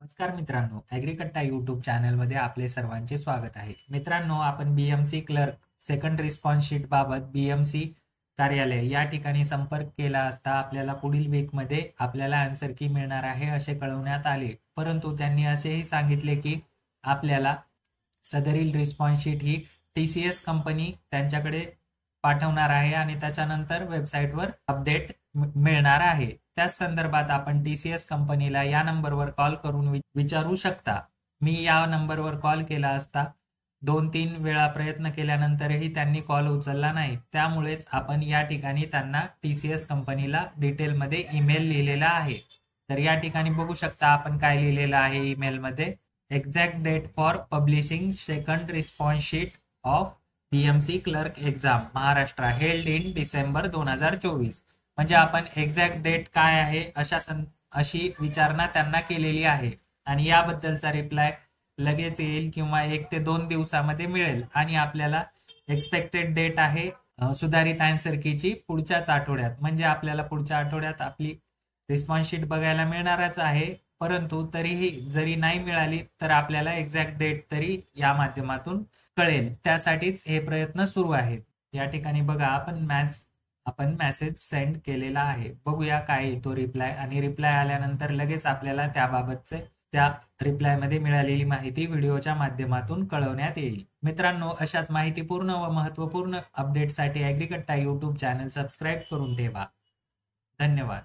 नमस्कार मित्रांनो, ॲग्रीकट्टा यूट्यूब चॅनलमध्ये आपले सर्वांचे स्वागत आहे. मित्रांनो, आपण BMC clerk second response sheet बाबत BMC कार्यालय या ठिकाणी संपर्क केला असता आपल्याला पुढील वीकमध्ये आपल्याला आन्सर की मिळणार आहे असे कळवण्यात आले. परंतु त्यांनी असेही सांगितले की आपल्याला सदरील रिस्पॉन्स शीट ही TCS कंपनी त्यांच्याकडे पाठवणार आहे आणि त्याच्यानंतर वेबसाईटवर अपडेट मिळणार आहे. त्याच संदर्भात आपण TCS कंपनीला या नंबरवर कॉल करून विचारू शकता. मी या नंबरवर कॉल केला असता 2-3 वेळा प्रयत्न केल्यानंतरही त्यांनी कॉल उचलला नाही. त्यामुळेच आपण या ठिकाणी त्यांना TCS कंपनीला डिटेलमध्ये ईमेल लिहिलेला आहे. तर या ठिकाणी बघू शकता आपण काय लिहिलेलं आहे ईमेलमध्ये. Exact date for publishing second response sheet of BMC clerk exam Maharashtra held in December 2024. म्हणजे आपण एक्झॅक्ट डेट काय आहे अशी विचारणा त्यांना केलेली आहे आणि याबद्दलचा रिप्लाय लगेच येईल किंवा 1 ते 2 दिवसामध्ये मिळेल आणि आपल्याला एक्सपेक्टेड डेट आहे सुधारित आन्सर कीची पुढच्याच आठवड्यात. म्हणजे आपल्याला पुढच्या आठवड्यात आपली रिस्पॉन्स शीट बघायला मिळणारच आहे. परंतु तरीही जरी नाही मिळाली तर आपल्याला एक्झॅक्ट डेट तरी या माध्यमातून कळेल. त्यासाठीच हे प्रयत्न सुरू आहेत. या ठिकाणी बघा आपण मेसेज सेंड केलेला आहे. बघूया काय येतो रिप्लाय आणि रिप्लाय आल्यानंतर लगेच आपल्याला त्याबाबतचे त्या रिप्लायमध्ये मिळालेली माहिती व्हिडिओच्या माध्यमातून कळवण्यात येईल. मित्रांनो, अशाच माहितीपूर्ण व महत्त्वपूर्ण अपडेटसाठी ॲग्रीकट्टा यूट्यूब चॅनल सबस्क्राईब करून ठेवा. धन्यवाद.